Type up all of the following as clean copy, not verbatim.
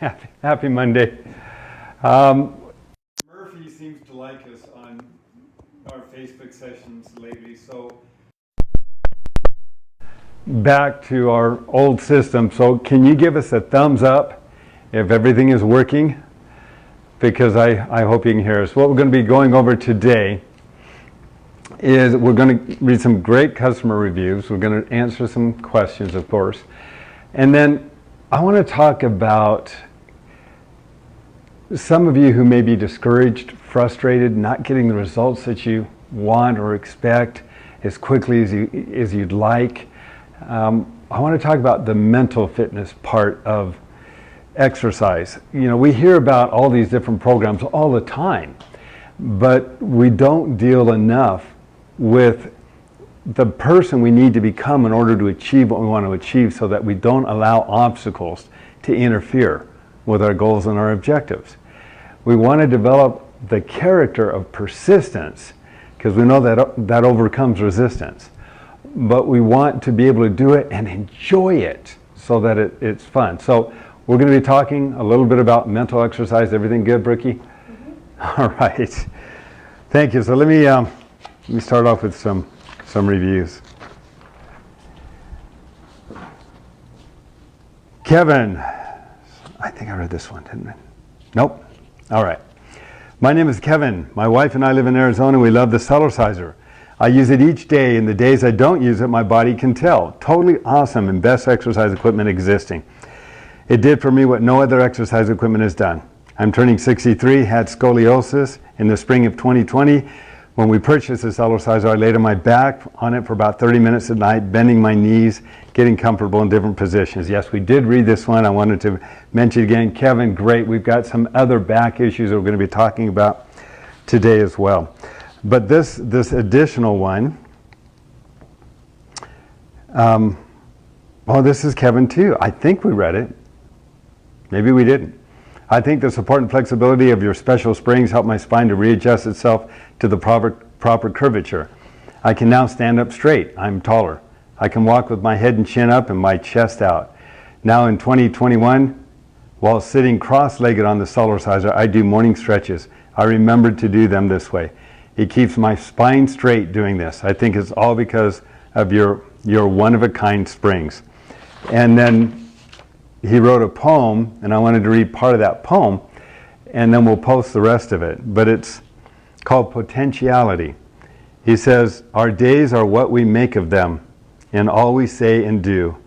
Happy Monday. Murphy seems to like us on our Facebook sessions lately, so back to our old system. So can you give us a thumbs up if everything is working? Because I hope you can hear us. What we're going to be going over today is we're going to read some great customer reviews. We're going to answer some questions, of course. And then I want to talk about some of you who may be discouraged, frustrated, not getting the results that you want or expect as quickly as you'd like. I want to talk about the mental fitness part of exercise. You know, we hear about all these different programs all the time, but we don't deal enough with the person we need to become in order to achieve what we want to achieve, so that we don't allow obstacles to interfere with our goals and our objectives. We want to develop the character of persistence, because we know that overcomes resistance. But we want to be able to do it and enjoy it so that it's fun. So we're going to be talking a little bit about mental exercise. Everything good, Brookie? Mm-hmm. All right. Thank you. So let me start off with some reviews. Kevin, I think I read this one, didn't I? Nope. All right. My name is Kevin. My wife and I live in Arizona. We love the Cellerciser. I use it each day, and the days I don't use it, my body can tell. Totally awesome and best exercise equipment existing. It did for me what no other exercise equipment has done. I'm turning 63, had scoliosis in the spring of 2020. When we purchased the Cellerciser, I laid on my back on it for about 30 minutes at night, bending my knees, getting comfortable in different positions. Yes, we did read this one. I wanted to mention again, Kevin, great. We've got some other back issues that we're going to be talking about today as well. But this additional one, well, this is Kevin too. I think we read it. Maybe we didn't. I think the support and flexibility of your special springs help my spine to readjust itself to the proper curvature. I can now stand up straight. I'm taller. I can walk with my head and chin up and my chest out. Now in 2021, while sitting cross-legged on the Cellerciser, I do morning stretches. I remembered to do them this way. It keeps my spine straight doing this. I think it's all because of your one-of-a-kind springs. And then he wrote a poem, and I wanted to read part of that poem, and then we'll post the rest of it. But it's called Potentiality. He says, our days are what we make of them, and all we say and do.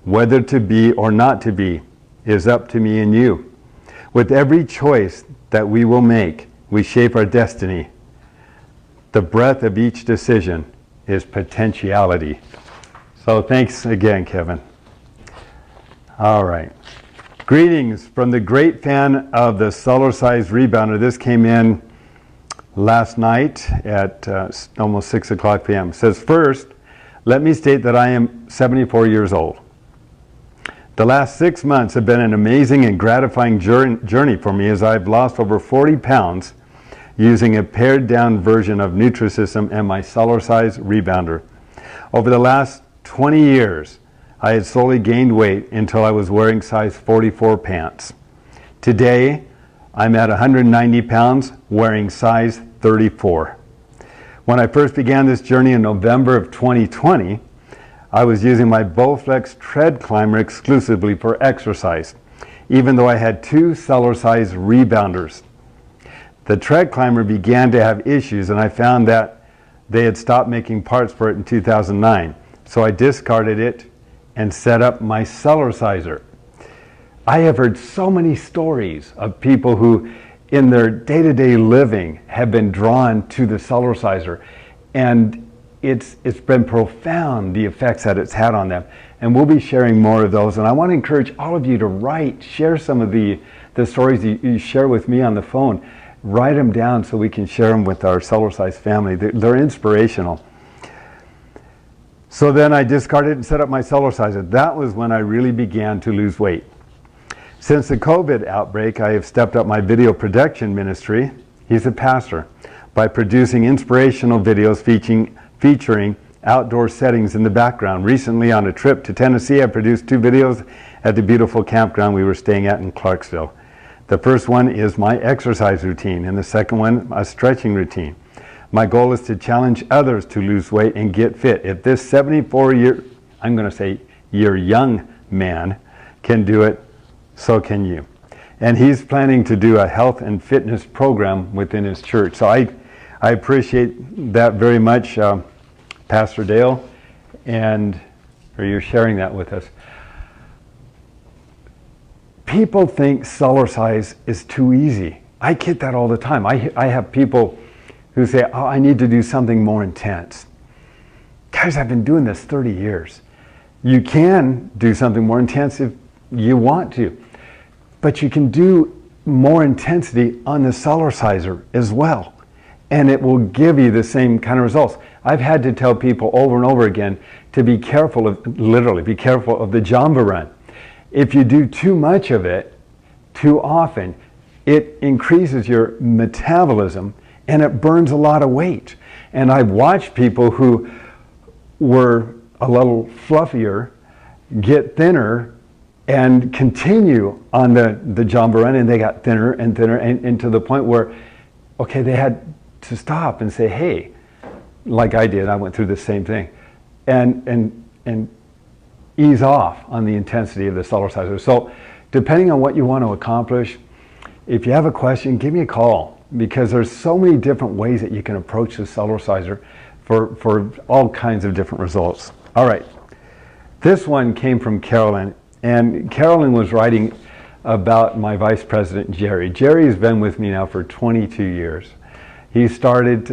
Whether to be or not to be is up to me and you. With every choice that we will make, we shape our destiny. The breadth of each decision is potentiality. So thanks again, Kevin. All right. Greetings from the great fan of the Cellercise rebounder. This came in last night at almost 6 o'clock p.m. It says, first, let me state that I am 74 years old. The last 6 months have been an amazing and gratifying journey for me, as I've lost over 40 pounds using a pared down version of Nutrisystem and my Cellercise rebounder. Over the last 20 years, I had slowly gained weight until I was wearing size 44 pants. Today, I'm at 190 pounds wearing size 34. When I first began this journey in November of 2020, I was using my Bowflex tread climber exclusively for exercise, even though I had 2 Cellercise rebounders. The tread climber began to have issues, and I found that they had stopped making parts for it in 2009. So I discarded it and set up my Cellerciser. I have heard so many stories of people who in their day-to-day living have been drawn to the Cellerciser, and it's been profound, the effects that it's had on them. And we'll be sharing more of those, and I want to encourage all of you to share some of the stories you share with me on the phone. Write them down so we can share them with our Cellercise family. They're inspirational. So then I discarded and set up my Cellerciser. That was when I really began to lose weight. Since the COVID outbreak, I have stepped up my video production ministry. He's a pastor. By producing inspirational videos featuring outdoor settings in the background. Recently on a trip to Tennessee, I produced 2 videos at the beautiful campground we were staying at in Clarksville. The first one is my exercise routine, and the second one, a stretching routine. My goal is to challenge others to lose weight and get fit. If this 74-year, I'm going to say year young man can do it, so can you. And he's planning to do a health and fitness program within his church. So I appreciate that very much, Pastor Dale, and you're sharing that with us. People think Cellercise is too easy. I get that all the time. I have people who say, oh, I need to do something more intense. Guys, I've been doing this 30 years. You can do something more intense if you want to, but you can do more intensity on the Cellerciser as well, and it will give you the same kind of results. I've had to tell people over and over again to be careful of, literally, be careful of the Jamba Run. If you do too much of it too often, it increases your metabolism and it burns a lot of weight. And I've watched people who were a little fluffier get thinner and continue on the Jamba Run, and they got thinner and thinner, and to the point where, okay, they had to stop and say, hey, like I did, I went through the same thing, and ease off on the intensity of the Cellerciser. So depending on what you want to accomplish, if you have a question, give me a call, because there's so many different ways that you can approach the Cellerciser for all kinds of different results. All right, this one came from Carolyn, and Carolyn was writing about my vice president, Jerry. Jerry's been with me now for 22 years. He started,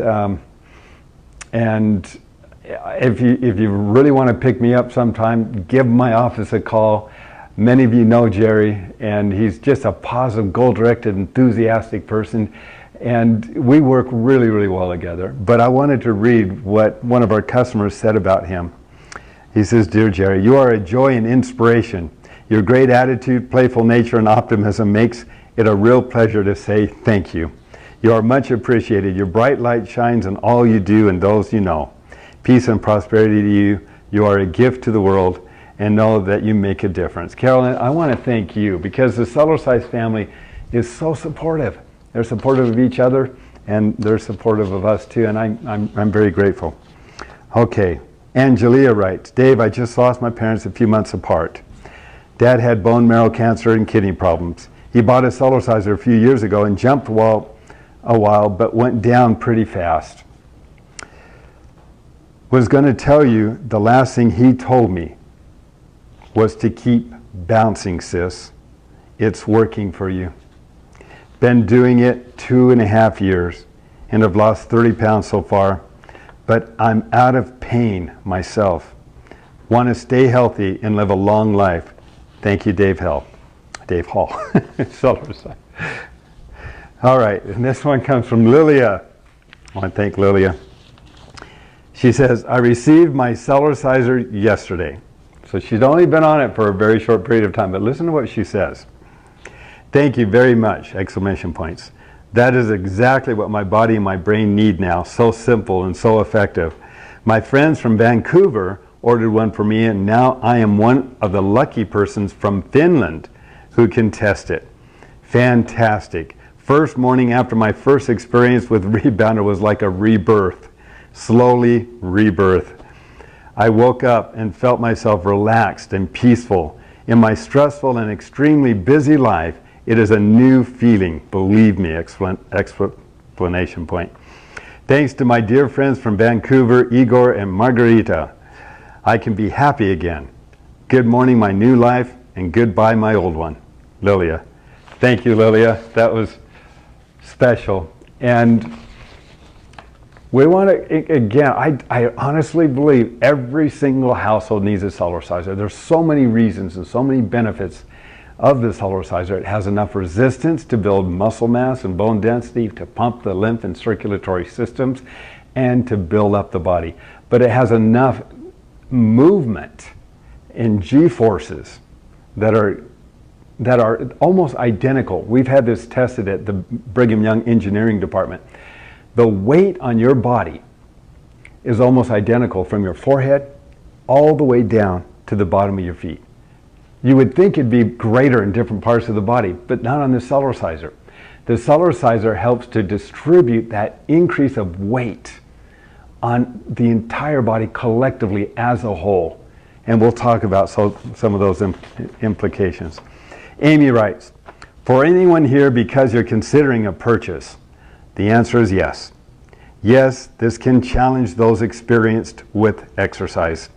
and if you really want to pick me up sometime, give my office a call. Many of you know Jerry, and he's just a positive, goal-directed, enthusiastic person, and we work really, really well together. But I wanted to read what one of our customers said about him. He says, "Dear Jerry, you are a joy and inspiration. Your great attitude, playful nature, and optimism makes it a real pleasure to say thank you. You are much appreciated. Your bright light shines in all you do and those you know. Peace and prosperity to you. You are a gift to the world, and know that you make a difference." Carolyn, I want to thank you, because the Cellercise family is so supportive. They're supportive of each other, and they're supportive of us too, and I'm very grateful. Okay, Angelia writes, "Dave, I just lost my parents a few months apart. Dad had bone marrow cancer and kidney problems. He bought a Cellerciser a few years ago and jumped a while, but went down pretty fast. Was going to tell you the last thing he told me was to keep bouncing, sis. It's working for you. Been doing it 2.5 years and have lost 30 pounds so far, but I'm out of pain myself. Want to stay healthy and live a long life. Thank you, Dave Hall." Cellercise. All right, and this one comes from Lilia. I want to thank Lilia. She says, "I received my Cellerciser yesterday." So she's only been on it for a very short period of time, but listen to what she says. "Thank you very much, exclamation points. That is exactly what my body and my brain need now. So simple and so effective. My friends from Vancouver ordered one for me, and now I am one of the lucky persons from Finland who can test it. Fantastic. First morning after my first experience with Rebounder was like a rebirth. Slowly rebirth. I woke up and felt myself relaxed and peaceful. In my stressful and extremely busy life, it is a new feeling, believe me, explanation point. Thanks to my dear friends from Vancouver, Igor and Margarita, I can be happy again. Good morning, my new life, and goodbye, my old one." Lilia. Thank you, Lilia. That was special. And we want to, again, I honestly believe every single household needs a Cellerciser. There's so many reasons and so many benefits of the Cellerciser. It has enough resistance to build muscle mass and bone density, to pump the lymph and circulatory systems, and to build up the body. But it has enough movement and G-forces that are almost identical. We've had this tested at the Brigham Young Engineering Department. The weight on your body is almost identical from your forehead all the way down to the bottom of your feet. You would think it'd be greater in different parts of the body, but not on the Cellerciser. The Cellerciser helps to distribute that increase of weight on the entire body collectively as a whole. And we'll talk about some of those implications. Amy writes, for anyone here, because you're considering a purchase, the answer is yes. Yes, this can challenge those experienced with exercise.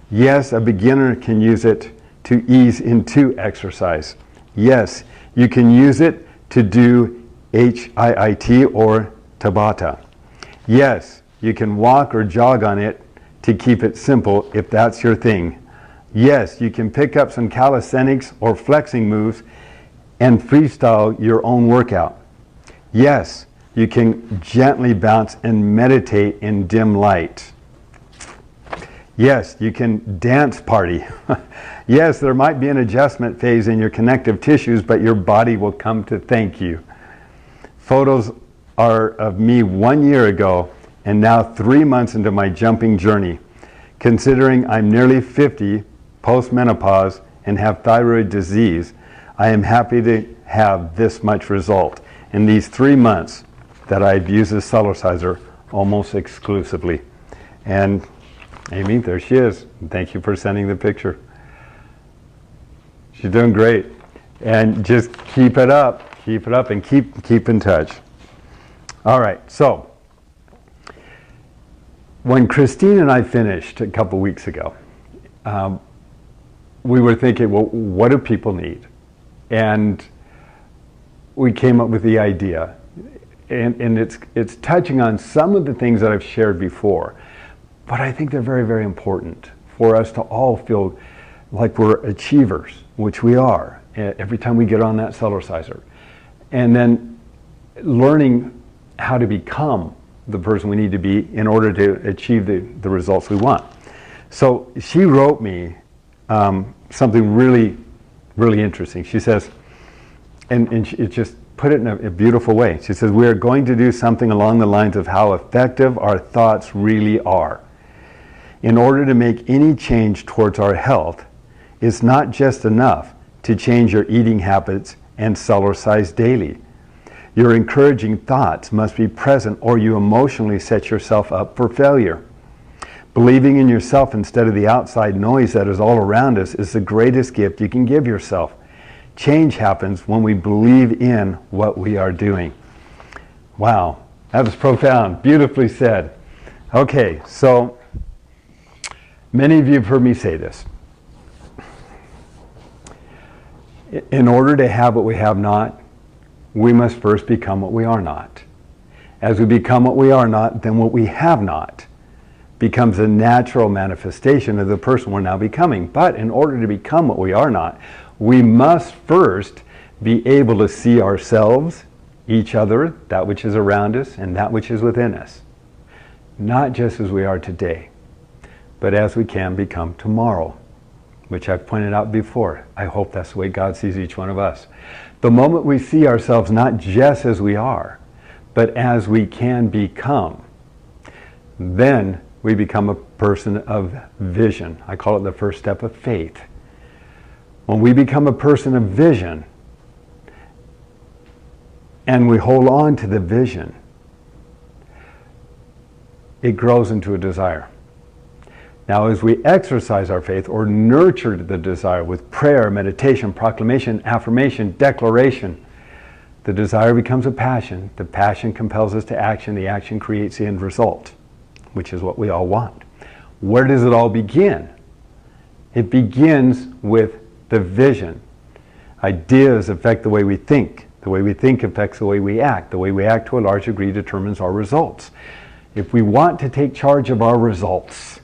Yes, a beginner can use it to ease into exercise. Yes, you can use it to do HIIT or Tabata. Yes, you can walk or jog on it to keep it simple if that's your thing. Yes, you can pick up some calisthenics or flexing moves and freestyle your own workout. Yes, you can gently bounce and meditate in dim light. Yes, you can dance party. Yes, there might be an adjustment phase in your connective tissues, but your body will come to thank you. Photos are of me 1 year ago and now 3 months into my jumping journey. Considering I'm nearly 50, post-menopause, and have thyroid disease, I am happy to have this much result in these 3 months that I've used the Cellerciser almost exclusively. And Amy, there she is. Thank you for sending the picture. She's doing great. And just keep it up, and keep in touch. All right, so when Christine and I finished a couple weeks ago, we were thinking, well, what do people need? And we came up with the idea, and it's touching on some of the things that I've shared before, but I think they're very, very important for us to all feel like we're achievers, which we are every time we get on that Cellerciser. And then learning how to become the person we need to be in order to achieve the results we want. So she wrote me something really, really interesting. She says, and it just put it in a beautiful way. She says, we are going to do something along the lines of how effective our thoughts really are. In order to make any change towards our health, it's not just enough to change your eating habits and Cellercise daily. Your encouraging thoughts must be present, or you emotionally set yourself up for failure. Believing in yourself instead of the outside noise that is all around us is the greatest gift you can give yourself. Change happens when we believe in what we are doing. Wow, that was profound, beautifully said. Okay, so many of you have heard me say this. In order to have what we have not, we must first become what we are not. As we become what we are not, then what we have not becomes a natural manifestation of the person we're now becoming. But in order to become what we are not, we must first be able to see ourselves, each other, that which is around us, and that which is within us. Not just as we are today, but as we can become tomorrow, which I've pointed out before. I hope that's the way God sees each one of us. The moment we see ourselves not just as we are, but as we can become, then we become a person of vision. I call it the first step of faith. When we become a person of vision, and we hold on to the vision, it grows into a desire. Now, as we exercise our faith or nurture the desire with prayer, meditation, proclamation, affirmation, declaration, the desire becomes a passion. The passion compels us to action. The action creates the end result, which is what we all want. Where does it all begin? It begins with the vision. Ideas affect the way we think. The way we think affects the way we act. The way we act to a large degree determines our results. If we want to take charge of our results,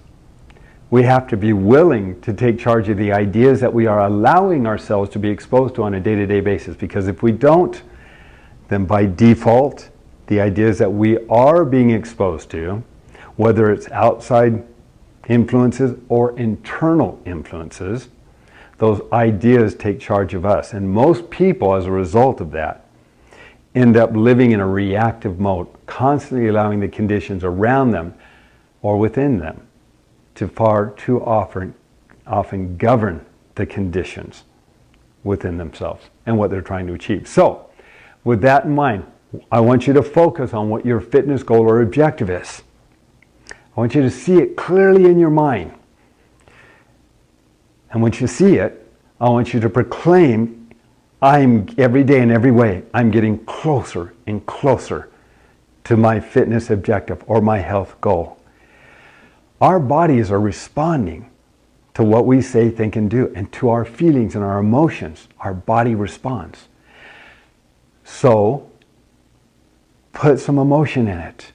we have to be willing to take charge of the ideas that we are allowing ourselves to be exposed to on a day-to-day basis. Because if we don't, then by default, the ideas that we are being exposed to, whether it's outside influences or internal influences, those ideas take charge of us. And most people, as a result of that, end up living in a reactive mode, constantly allowing the conditions around them or within them to far too often govern the conditions within themselves and what they're trying to achieve. So, with that in mind, I want you to focus on what your fitness goal or objective is. I want you to see it clearly in your mind. And once you see it, I want you to proclaim, every day in every way, I'm getting closer and closer to my fitness objective or my health goal. Our bodies are responding to what we say, think, and do, and to our feelings and our emotions. Our body responds. So, put some emotion in it.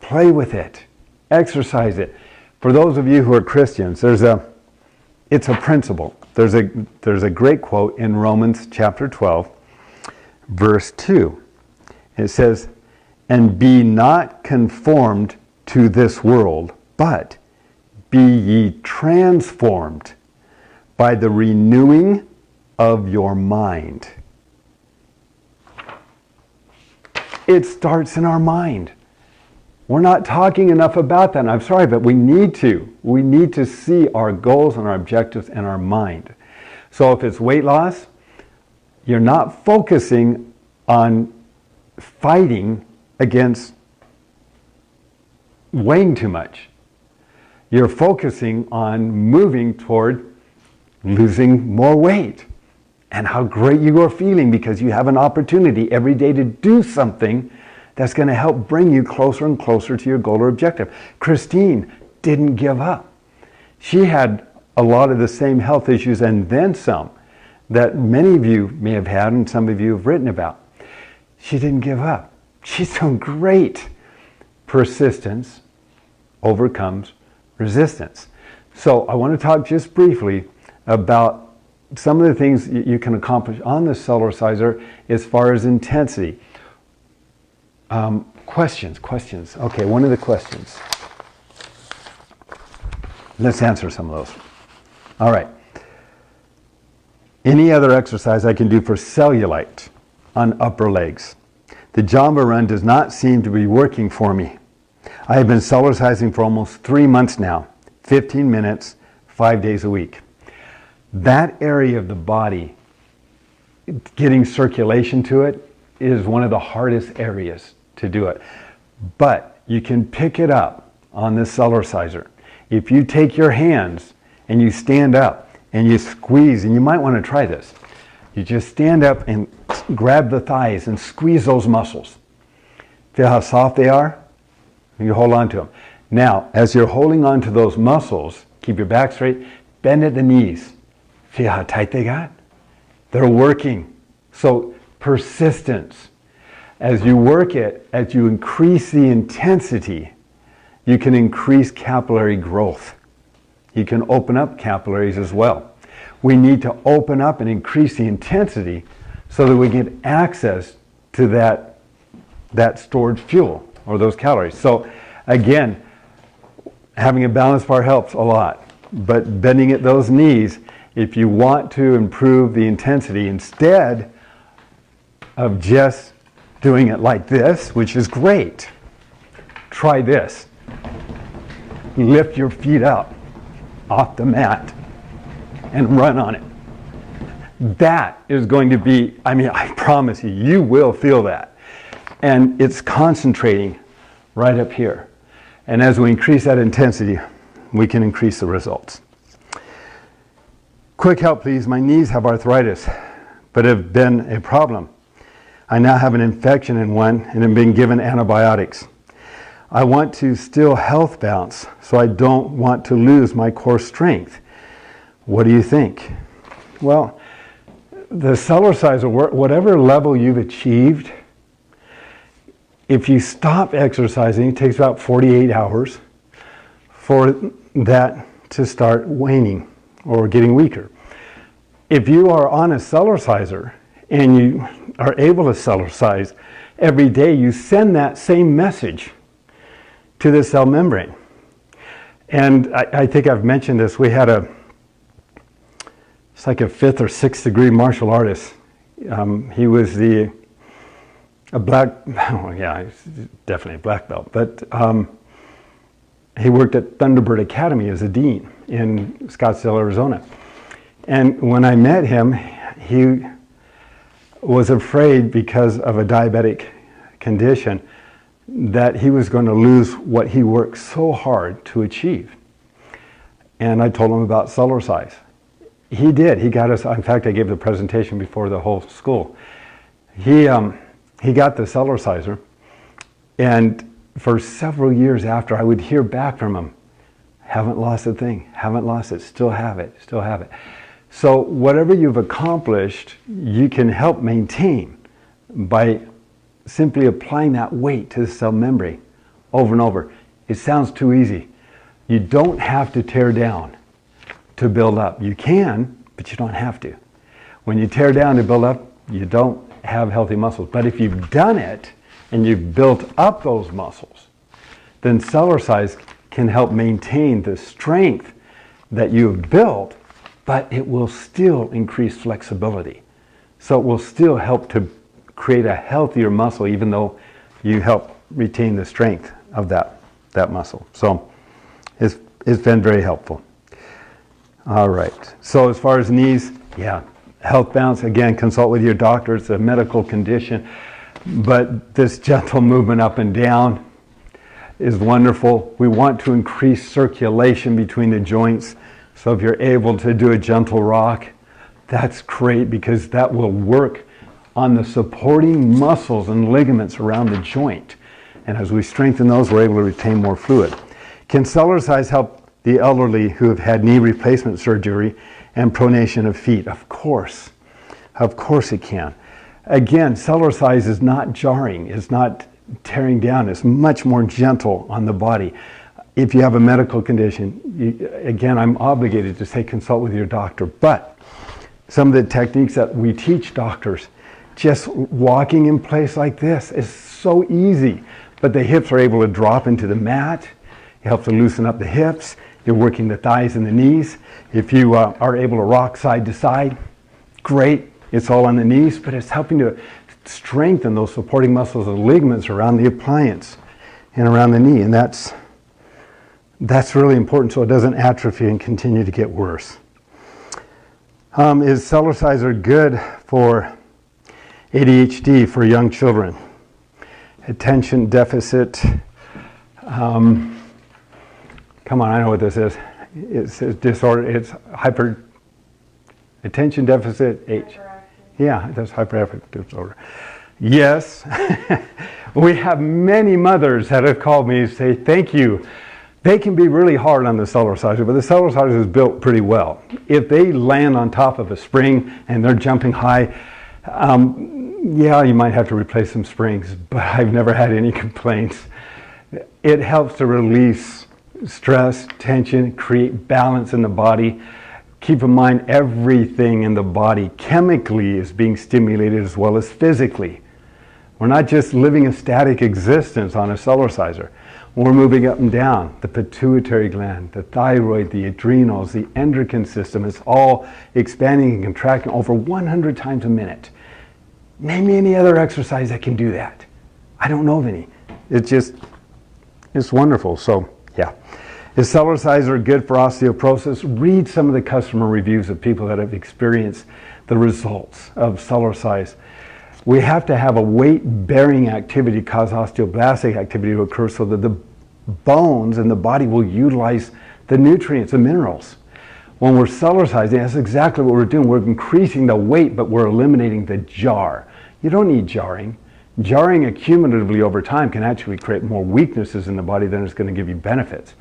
Play with it. Exercise it. For those of you who are Christians, it's a principle. There's a great quote in Romans chapter 12, verse 2. It says, "And be not conformed to this world, but be ye transformed by the renewing of your mind." It starts in our mind. We're not talking enough about that, and I'm sorry, but we need to. We need to see our goals and our objectives in our mind. So if it's weight loss, you're not focusing on fighting against weighing too much. You're focusing on moving toward losing more weight and how great you are feeling because you have an opportunity every day to do something that's going to help bring you closer and closer to your goal or objective. Christine didn't give up. She had a lot of the same health issues and then some that many of you may have had and some of you have written about. She didn't give up. She's doing great. Persistence overcomes resistance. So I want to talk just briefly about some of the things you can accomplish on the Cellerciser as far as intensity. Questions. Okay, one of the questions. Let's answer some of those. All right. Any other exercise I can do for cellulite on upper legs? The Jamba Run does not seem to be working for me. I have been Cellercising for almost 3 months now, 15 minutes, 5 days a week. That area of the body, getting circulation to it, is one of the hardest areas to do it. But you can pick it up on the Cellerciser. If you take your hands and you stand up and you squeeze, and you might want to try this. You just stand up and grab the thighs and squeeze those muscles. Feel how soft they are? You hold on to them. Now, as you're holding on to those muscles, keep your back straight, bend at the knees. Feel how tight they got? They're working. So, persistence. As you work it, as you increase the intensity, you can increase capillary growth. You can open up capillaries as well. We need to open up and increase the intensity so that we get access to that stored fuel or those calories. So again, having a balanced bar helps a lot, but bending at those knees, if you want to improve the intensity, instead of just doing it like this, which is great, try this. Lift your feet up off the mat and run on it. That is going to be, I promise you, you will feel that. And it's concentrating right up here. And as we increase that intensity, we can increase the results. Quick help, please. My knees have arthritis, but have been a problem. I now have an infection in one and have been given antibiotics. I want to still health bounce, so I don't want to lose my core strength. What do you think? Well, the Cellerciser, whatever level you've achieved, if you stop exercising, it takes about 48 hours for that to start waning or getting weaker. If you are on a Cellerciser and you are able to Cellercise every day, you send that same message to the cell membrane. And I think I've mentioned this. We had it's like a 5th or 6th degree martial artist. He was he's definitely a black belt, but he worked at Thunderbird Academy as a dean in Scottsdale, Arizona. And when I met him, he was afraid because of a diabetic condition that he was going to lose what he worked so hard to achieve. And I told him about Cellercise. He did. He got us, in fact, I gave the presentation before the whole school. He got the Cellerciser, and for several years after, I would hear back from him, haven't lost a thing, haven't lost it, still have it, still have it. So whatever you've accomplished, you can help maintain by simply applying that weight to the cell membrane over and over. It sounds too easy. You don't have to tear down to build up. You can, but you don't have to. When you tear down to build up, you don't have healthy muscles. But if you've done it and you've built up those muscles, then Cellercise can help maintain the strength that you've built, but it will still increase flexibility. So it will still help to create a healthier muscle, even though you help retain the strength of that muscle. So it's been very helpful. All right. So as far as knees, yeah, health balance, again, consult with your doctor. It's a medical condition. But this gentle movement up and down is wonderful. We want to increase circulation between the joints. So if you're able to do a gentle rock, that's great, because that will work on the supporting muscles and ligaments around the joint. And as we strengthen those, we're able to retain more fluid. Can Cellercise help the elderly who have had knee replacement surgery and pronation of feet? Of course. Of course it can. Again, Cellercise is not jarring. It's not tearing down. It's much more gentle on the body. If you have a medical condition, again, I'm obligated to say consult with your doctor. But some of the techniques that we teach doctors, just walking in place like this is so easy. But the hips are able to drop into the mat. It helps to loosen up the hips. You're working the thighs and the knees. If you are able to rock side to side, great. It's all on the knees, but it's helping to strengthen those supporting muscles and ligaments around the appliance and around the knee. And that's really important so it doesn't atrophy and continue to get worse. Is Cellerciser good for ADHD for young children? Attention deficit. Come on, I know what this is. It's a disorder. It's attention deficit H. Yeah, that's hyperactive disorder. Yes. We have many mothers that have called me and say, thank you. They can be really hard on the Cellerciser, but the Cellerciser is built pretty well. If they land on top of a spring and they're jumping high, yeah, you might have to replace some springs, but I've never had any complaints. It helps to release stress, tension, create balance in the body. Keep in mind, everything in the body chemically is being stimulated as well as physically. We're not just living a static existence on a Cellerciser. We're moving up and down. The pituitary gland, the thyroid, the adrenals, the endocrine system, it's all expanding and contracting over 100 times a minute. Name me any other exercise that can do that. I don't know of any. It's wonderful. So, yeah. Is Cellerciser good for osteoporosis? Read some of the customer reviews of people that have experienced the results of Cellercise. We have to have a weight-bearing activity cause osteoblastic activity to occur so that the bones and the body will utilize the nutrients and minerals. When we're Cellercising, that's exactly what we're doing. We're increasing the weight, but we're eliminating the jar. You don't need jarring. Jarring accumulatively over time can actually create more weaknesses in the body than it's going to give you benefits.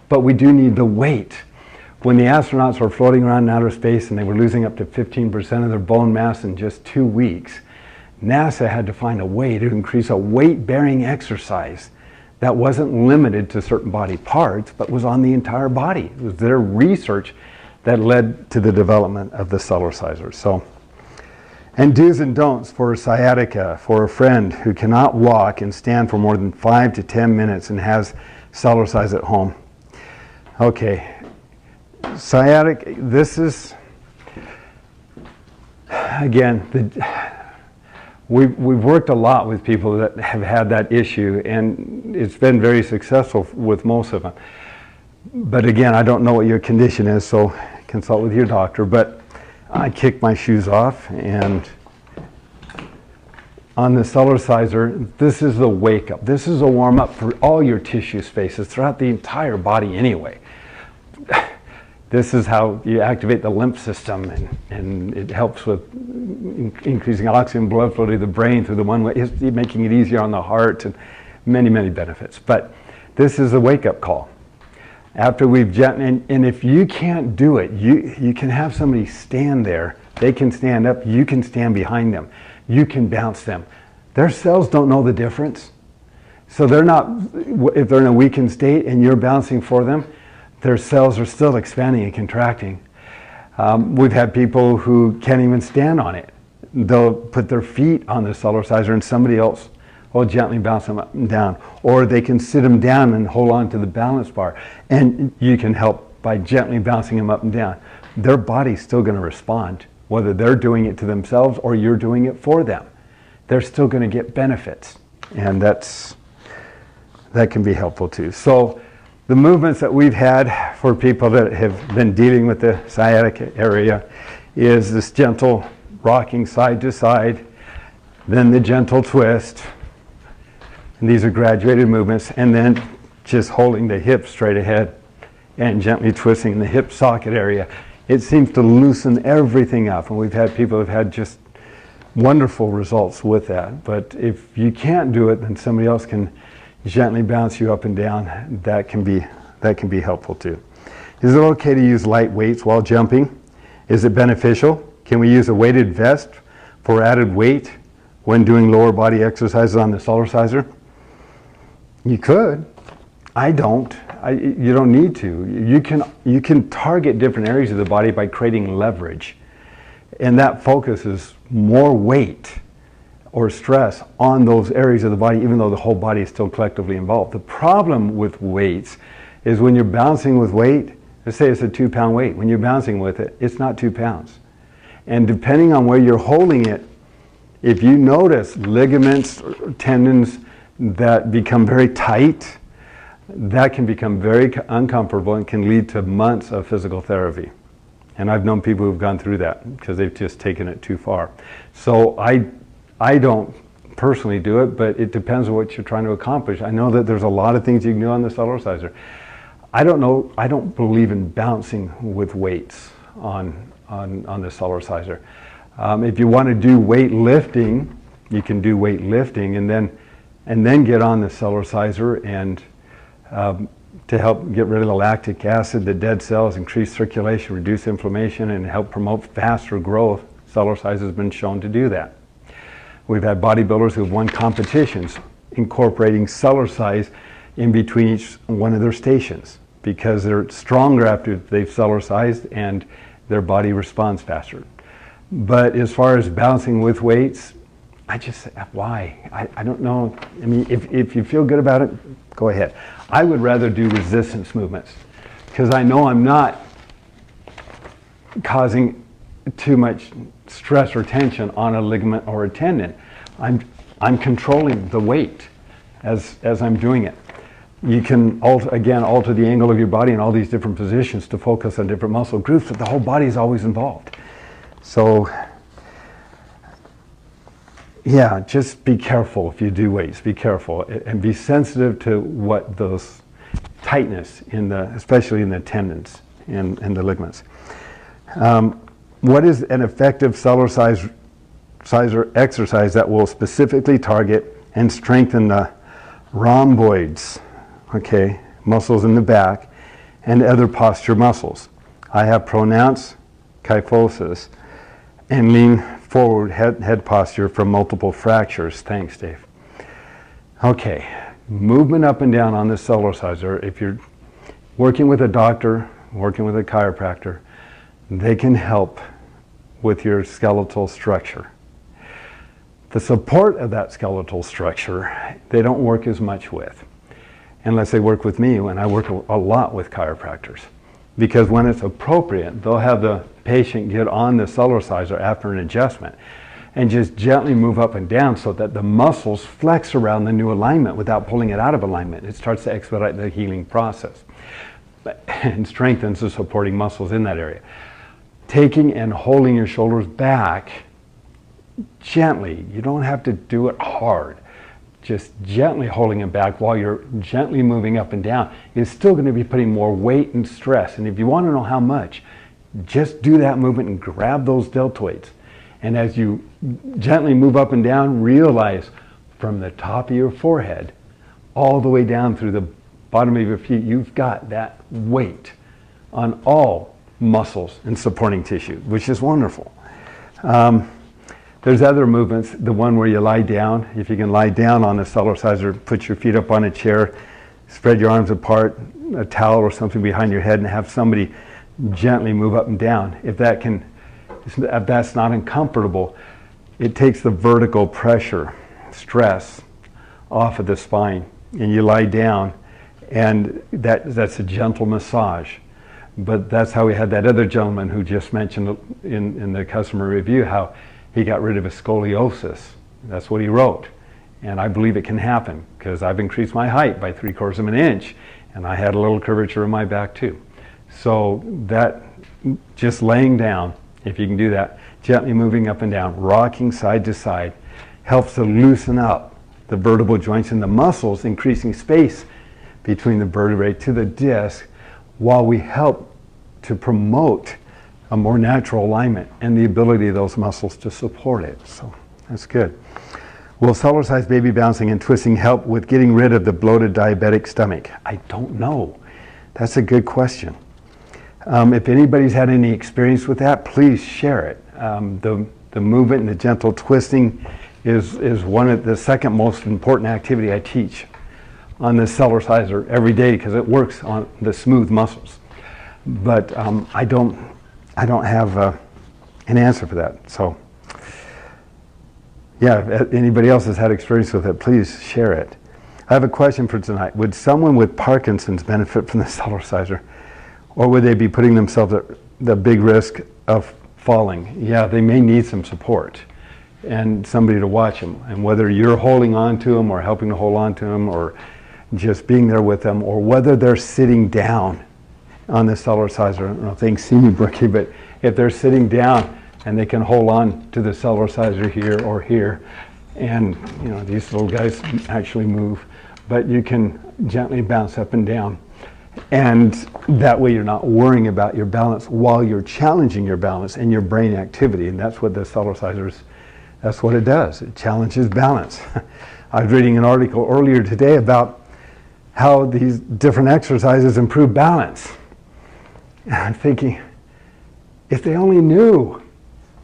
But we do need the weight. When the astronauts were floating around in outer space and they were losing up to 15% of their bone mass in just 2 weeks, NASA had to find a way to increase a weight-bearing exercise that wasn't limited to certain body parts, but was on the entire body. It was their research that led to the development of the Cellerciser. So, and do's and don'ts for sciatica, for a friend who cannot walk and stand for more than 5 to 10 minutes and has Cellercise at home. Okay, sciatic, this is, again, we've worked a lot with people that have had that issue, and it's been very successful with most of them. But again, I don't know what your condition is, so consult with your doctor. But I kick my shoes off, and on the Cellerciser, this is the wake up. This is a warm up for all your tissue spaces throughout the entire body anyway. This is how you activate the lymph system, and it helps with increasing oxygen blood flow to the brain through the one way, making it easier on the heart, and many, many benefits. But this is a wake up call. After we've and if you can't do it, you can have somebody stand there. They can stand up. You can stand behind them. You can bounce them. Their cells don't know the difference. So they're not, if they're in a weakened state and you're bouncing for them, their cells are still expanding and contracting. We've had people who can't even stand on it. They'll put their feet on the Cellerciser and somebody else will gently bounce them up and down. Or they can sit them down and hold on to the balance bar. And you can help by gently bouncing them up and down. Their body's still going to respond, whether they're doing it to themselves or you're doing it for them. They're still going to get benefits. And that can be helpful too. So the movements that we've had for people that have been dealing with the sciatica area is this gentle rocking side to side, then the gentle twist, and these are graduated movements, and then just holding the hip straight ahead and gently twisting the hip socket area. It seems to loosen everything up, and we've had people who've had just wonderful results with that. But if you can't do it, then somebody else can gently bounce you up and down. That can be helpful too. Is it okay to use light weights while jumping? Is it beneficial? Can we use a weighted vest for added weight when doing lower body exercises on the Cellerciser? You could. I don't. You don't need to. You can target different areas of the body by creating leverage, and that focuses more weight or stress on those areas of the body, even though the whole body is still collectively involved. The problem with weights is when you're bouncing with weight, let's say it's a 2-pound weight, when you're bouncing with it, it's not 2 pounds. And depending on where you're holding it, if you notice ligaments or tendons that become very tight, that can become very uncomfortable and can lead to months of physical therapy. And I've known people who've gone through that because they've just taken it too far. So I don't personally do it, but it depends on what you're trying to accomplish. I know that there's a lot of things you can do on the Cellerciser. I don't believe in bouncing with weights on the Cellerciser. If you want to do weightlifting, you can do weightlifting and then get on the Cellerciser and to help get rid of the lactic acid, the dead cells, increase circulation, reduce inflammation, and help promote faster growth. Cellercise has been shown to do that. We've had bodybuilders who've won competitions incorporating Cellercise in between each one of their stations because they're stronger after they've Cellercised and their body responds faster. But as far as bouncing with weights, I just, why? I don't know. I mean, if you feel good about it, go ahead. I would rather do resistance movements because I know I'm not causing too much stress or tension on a ligament or a tendon. I'm controlling the weight as I'm doing it. You can alter the angle of your body in all these different positions to focus on different muscle groups, but the whole body is always involved. So yeah, just be careful if you do weights. Be careful and be sensitive to what those tightness especially in the tendons and the ligaments. What is an effective Cellerciser exercise that will specifically target and strengthen the rhomboids, muscles in the back, and other posture muscles? I have pronounced kyphosis and lean forward head posture from multiple fractures. Thanks, Dave. Okay, movement up and down on the Cellerciser. If you're working with a doctor, working with a chiropractor, they can help with your skeletal structure. The support of that skeletal structure, they don't work as much with, unless they work with me, and I work a lot with chiropractors. Because when it's appropriate, they'll have the patient get on the Cellerciser after an adjustment and just gently move up and down so that the muscles flex around the new alignment without pulling it out of alignment. It starts to expedite the healing process and strengthens the supporting muscles in that area. taking and holding your shoulders back gently. You don't have to do it hard. Just gently holding them back while you're gently moving up and down is still going to be putting more weight and stress. And if you want to know how much, just do that movement and grab those deltoids. And as you gently move up and down, realize from the top of your forehead all the way down through the bottom of your feet, you've got that weight on all muscles and supporting tissue, which is wonderful. There's other movements, the one where you lie down. If you can lie down on the Cellerciser, put your feet up on a chair, spread your arms apart, a towel or something behind your head, and have somebody gently move up and down. If that's not uncomfortable, it takes the vertical pressure, stress off of the spine, and you lie down, and that's a gentle massage. But that's how we had that other gentleman who just mentioned in the customer review how he got rid of his scoliosis. That's what he wrote. And I believe it can happen because I've increased my height by 3/4 of an inch, and I had a little curvature in my back too. So that, just laying down, if you can do that, gently moving up and down, rocking side to side, helps to loosen up the vertebral joints and the muscles, increasing space between the vertebrae to the disc, while we help to promote a more natural alignment and the ability of those muscles to support it. So that's good. Will Cellercise baby bouncing and twisting help with getting rid of the bloated diabetic stomach? I don't know. That's a good question. If anybody's had any experience with that, please share it. The movement and the gentle twisting is one of the second most important activity I teach on the Cellerciser every day because it works on the smooth muscles. But I don't have an answer for that. So yeah, if anybody else has had experience with it, please share it. I have a question for tonight. Would someone with Parkinson's benefit from the Cellerciser, or would they be putting themselves at the big risk of falling? Yeah, they may need some support and somebody to watch them. And whether you're holding on to them or helping to hold on to them or just being there with them, or whether they're sitting down on the Cellerciser. I don't know if they can see me, Brookie, but if they're sitting down and they can hold on to the Cellerciser here or here, and you know these little guys actually move, but you can gently bounce up and down, and that way you're not worrying about your balance while you're challenging your balance and your brain activity, and that's what the Cellerciser's, that's what it does. It challenges balance. I was reading an article earlier today about how these different exercises improve balance. And I'm thinking, if they only knew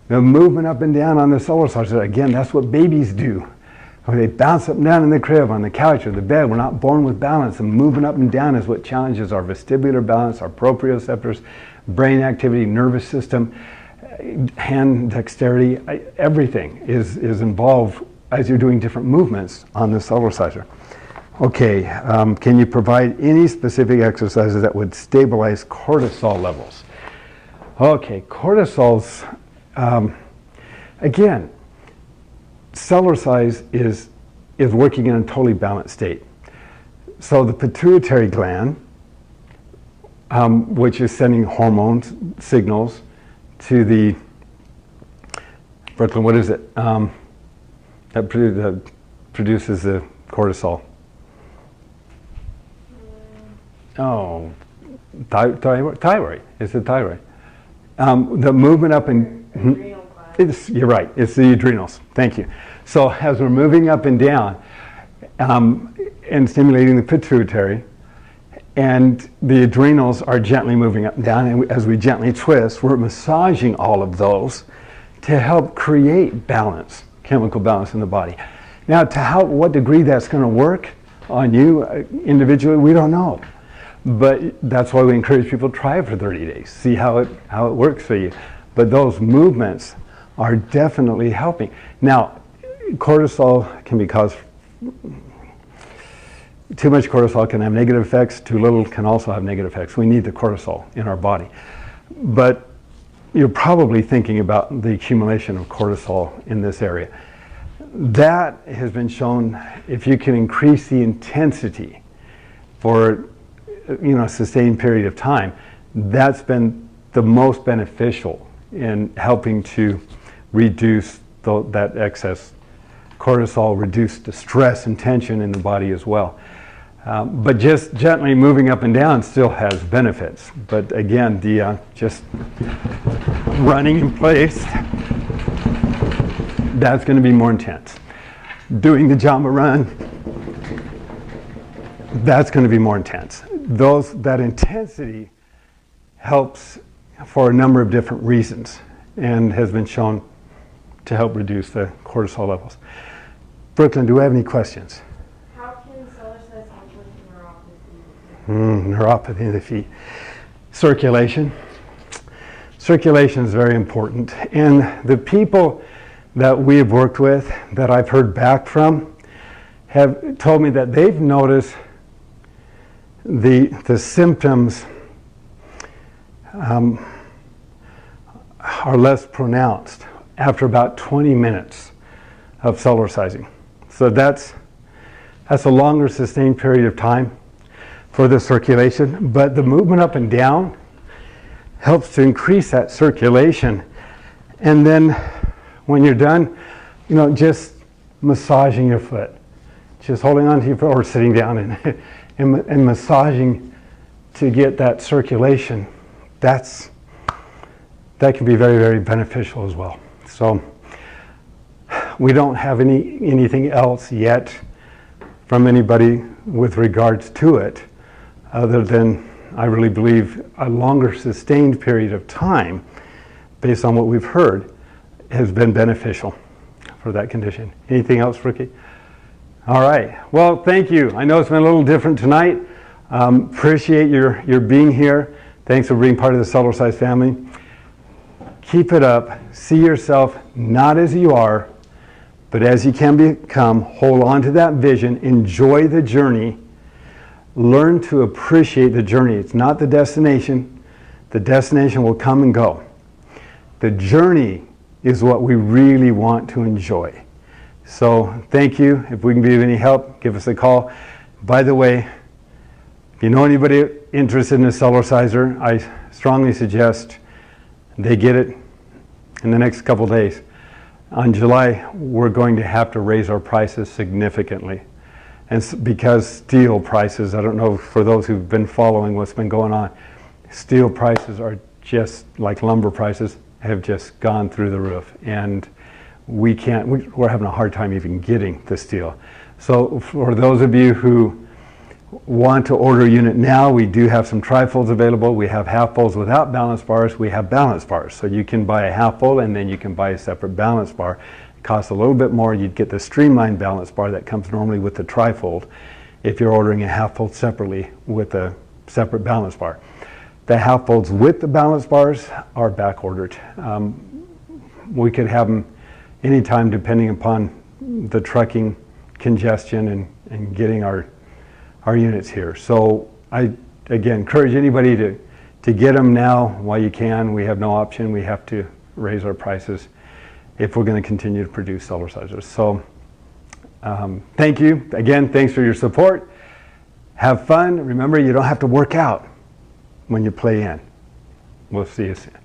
the movement up and down on the Cellerciser, again, that's what babies do. When they bounce up and down in the crib, on the couch, or the bed, we're not born with balance, and moving up and down is what challenges our vestibular balance, our proprioceptors, brain activity, nervous system, hand dexterity, everything is involved as you're doing different movements on the Cellerciser. Okay, can you provide any specific exercises that would stabilize cortisol levels? Okay, cortisol's, again, Cellercise is working in a totally balanced state. So the pituitary gland, which is sending hormones, signals to the, Brooklyn, what is it? That produces the cortisol. Oh, thyroid. It's the thyroid. The movement up and you're right. It's the adrenals. Thank you. So as we're moving up and down and stimulating the pituitary, and the adrenals are gently moving up and down, and as we gently twist, we're massaging all of those to help create balance, chemical balance in the body. Now, to what degree that's going to work on you individually, we don't know. But that's why we encourage people to try it for 30 days, see how it works for you. But those movements are definitely helping. Now, cortisol can be caused, too much cortisol can have negative effects, too little can also have negative effects. We need the cortisol in our body. But you're probably thinking about the accumulation of cortisol in this area. That has been shown, if you can increase the intensity for a sustained period of time, that's been the most beneficial in helping to reduce that excess cortisol, reduce the stress and tension in the body as well. But just gently moving up and down still has benefits. But again, the just running in place, that's going to be more intense. Doing the Jamba Run, that's going to be more intense. That intensity helps for a number of different reasons and has been shown to help reduce the cortisol levels. Brooklyn, do we have any questions? How can Cellercise help with neuropathy? Neuropathy in the feet. Circulation. Circulation is very important. And the people that we have worked with, that I've heard back from, have told me that they've noticed the symptoms are less pronounced after about 20 minutes of Cellercising. So that's a longer sustained period of time for the circulation, but the movement up and down helps to increase that circulation. And then when you're done, just massaging your foot, just holding on to your foot or sitting down and massaging to get that circulation, that can be very, very beneficial as well. So we don't have anything else yet from anybody with regards to it, other than I really believe a longer sustained period of time, based on what we've heard, has been beneficial for that condition. Anything else, Ricky? All right. Well, thank you. I know it's been a little different tonight. Appreciate your being here. Thanks for being part of the Cellercise family. Keep it up. See yourself not as you are, but as you can become. Hold on to that vision. Enjoy the journey. Learn to appreciate the journey. It's not the destination. The destination will come and go. The journey is what we really want to enjoy. So thank you. If we can be of any help, give us a call. By the way, if you know anybody interested in a Cellerciser, I strongly suggest they get it in the next couple days. On July, we're going to have to raise our prices significantly. And because steel prices, I don't know for those who've been following what's been going on, steel prices are just like lumber prices, have just gone through the roof. And we're having a hard time even getting the steel. So for those of you who want to order a unit now, we do have some trifolds available. We have half folds without balance bars. We have balance bars. So you can buy a half fold and then you can buy a separate balance bar. It costs a little bit more. You'd get the streamlined balance bar that comes normally with the trifold if you're ordering a half fold separately with a separate balance bar. The half folds with the balance bars are back ordered. We could have them anytime depending upon the trucking congestion and getting our units here. So I, again, encourage anybody to get them now while you can. We have no option. We have to raise our prices if we're going to continue to produce Cellercisers. So thank you. Again, thanks for your support. Have fun. Remember, you don't have to work out when you play in. We'll see you soon.